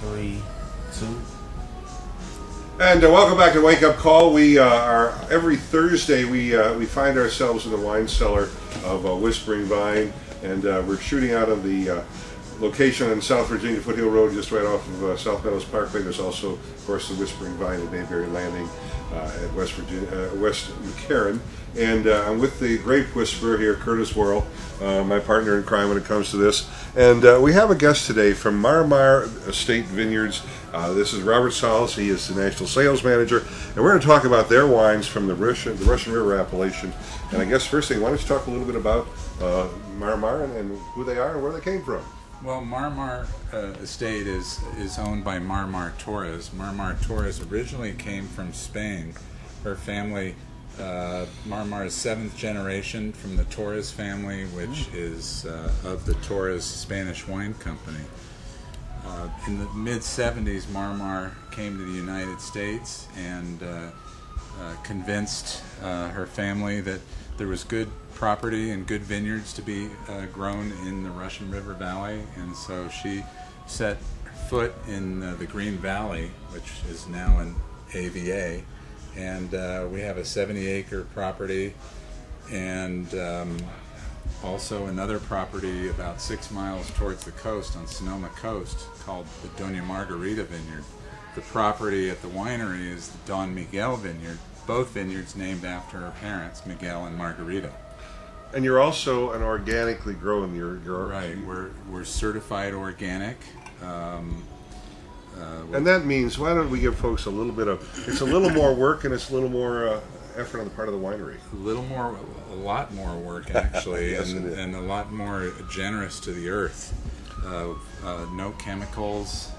3, 2. And welcome back to Wake Up Call. We are every Thursday we find ourselves in the wine cellar of Whispering Vine, and we're shooting out of the location on South Virginia Foothill Road, just right off of South Meadows Parkway. There's also, of course, the Whispering Vine at Mayberry Landing at West McCarran. And I'm with the grape whisperer here, Curtis Worrell, my partner in crime when it comes to this. And we have a guest today from Mar Estate Vineyards. This is Robert Salas. He is the National Sales Manager. And we're going to talk about their wines from the Russian River appellation. And I guess first thing, why don't you talk a little bit about Mar and who they are and where they came from? Well, Mar Estate is owned by Mar Torres. Mar Torres originally came from Spain. Her family, Mar is 7th generation from the Torres family, which is of the Torres Spanish Wine Company. In the mid-70s, Mar came to the United States and convinced her family that there was good property and good vineyards to be grown in the Russian River Valley, and so she set foot in the Green Valley, which is now an AVA, and we have a 70-acre property and also another property about 6 miles towards the coast on Sonoma Coast called the Doña Margarita Vineyard. The property at the winery is the Don Miguel Vineyard, both vineyards named after her parents, Miguel and Margarita. And you're also an organically grown. You're right. We're certified organic. And that means, why don't we give folks a little bit of, it's a little more work and it's a little more effort on the part of the winery. A lot more work actually, yes, and a lot more generous to the earth. No chemicals.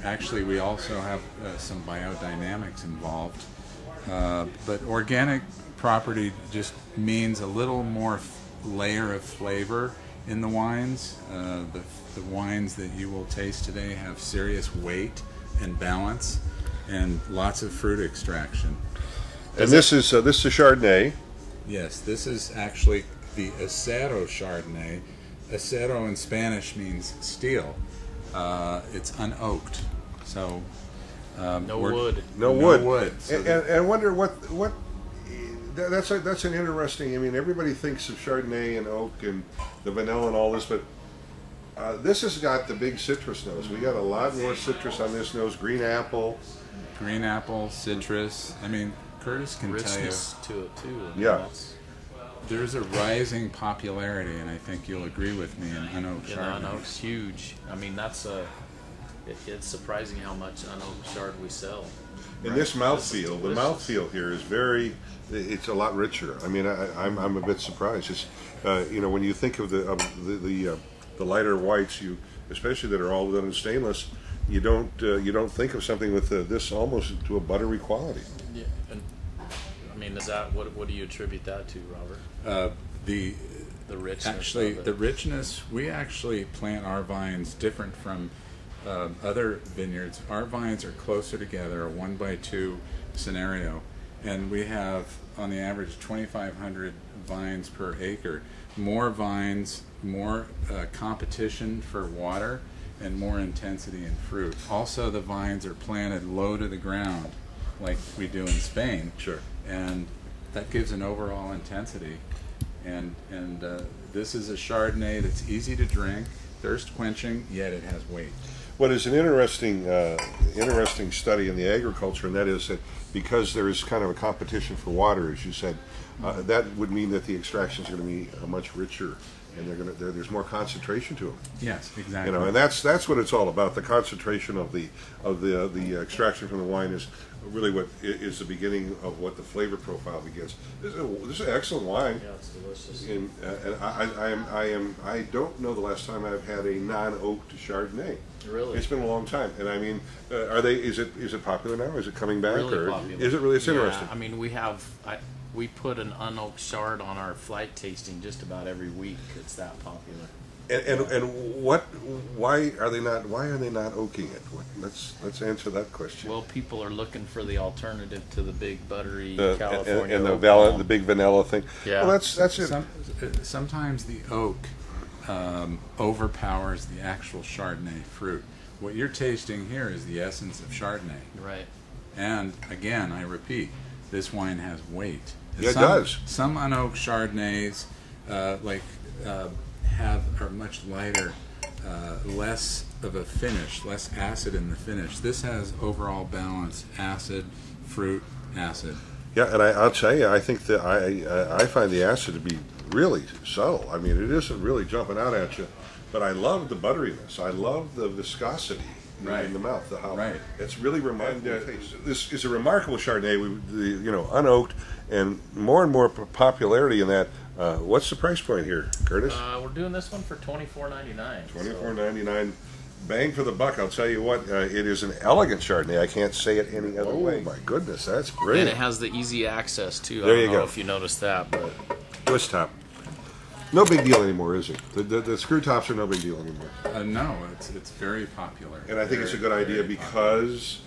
Actually, we also have some biodynamics involved. But organic property just means a little more layer of flavor in the wines. The wines that you will taste today have serious weight and balance and lots of fruit extraction. And this is a Chardonnay. Yes, this is actually the Acero Chardonnay. Acero in Spanish means steel. It's unoaked, so No wood. No wood. So and I wonder what that's an interesting. I mean, everybody thinks of Chardonnay and oak and the vanilla and all this, but this has got the big citrus nose. We got a lot more citrus on this nose. Green apple, citrus. I mean, Curtis can richness to it too. Yeah. There's a rising popularity, and I think you'll agree with me, in unoaked Chardonnay. Unoaked's huge. I mean, it's surprising how much unoaked Chard we sell. And this mouthfeel, the mouthfeel here is it's a lot richer. I mean, I'm a bit surprised. It's, you know, when you think of the lighter whites, especially that are all done in stainless, you don't think of something with this almost to a buttery quality. Yeah, and I mean, is that what do you attribute that to, Robert? The richness. Actually, the richness. We actually plant our vines different from other vineyards. Our vines are closer together, a 1x2 scenario, and we have on the average 2,500 vines per acre. More vines, more competition for water, and more intensity in fruit. Also, the vines are planted low to the ground, like we do in Spain. Sure. And that gives an overall intensity. And this is a Chardonnay that's easy to drink, thirst quenching, yet it has weight. What is an interesting study in the agriculture, and that is that because there is kind of a competition for water, as you said, that would mean that the extractions are going to be much richer, and there's more concentration to them. Yes, exactly. You know, and that's what it's all about. The concentration of the extraction from the wine is really what is the beginning of what the flavor profile begins. This is an excellent wine. Yeah, it's delicious. And I don't know the last time I've had a non-oaked Chardonnay. Really? It's been a long time. And I mean, is it popular now? Is it coming back? Really or popular. Is it really? It's interesting. I mean, we put an unoaked Chard on our flight tasting just about every week. It's that popular. And why are they not oaking it? Let's answer that question. Well, people are looking for the alternative to the big buttery California and oak palm. the big vanilla thing. Yeah. Well, that's it. Sometimes the oak overpowers the actual Chardonnay fruit. What you're tasting here is the essence of Chardonnay. Right. And again, I repeat, this wine has weight. Yeah, it does. Some unoaked Chardonnays are much lighter, less of a finish, less acid in the finish. This has overall balance: acid, fruit, acid. Yeah, and I'll tell you, I think that I find the acid to be really subtle. I mean, it isn't really jumping out at you, but I love the butteriness. I love the viscosity in the mouth. It's really remarkable taste. This is a remarkable Chardonnay. Unoaked, and more popularity in that. What's the price point here, Curtis? We're doing this one for $24.99. $24.99. Bang for the buck. I'll tell you what, it is an elegant Chardonnay. I can't say it any other way. My goodness, that's brilliant. And it has the easy access too. There you I don't know go. if you noticed that, but Twist top. No big deal anymore, is it? The screw tops are no big deal anymore. No, it's very popular. And I think it's a good idea because,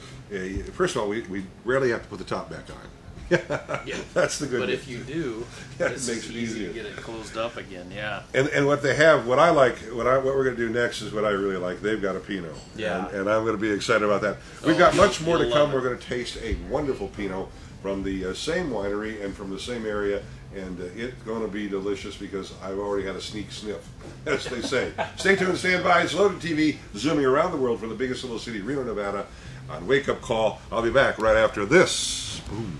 first of all, we rarely have to put the top back on. yeah, that's the good But news. if you do, Yeah, it it's makes it easy easier. to get it closed up again. Yeah. And what they have, what I like, what we're going to do next is what I really like. They've got a Pinot. Yeah. And I'm going to be excited about that. We've got much more to you'll come. love it. We're going to taste a wonderful Pinot from the same winery and from the same area. And it's going to be delicious because I've already had a sneak sniff, as they say. Stay tuned and stand by. It's Loaded TV, zooming around the world from the biggest little city, Reno, Nevada, on Wake Up Call. I'll be back right after this. Boom.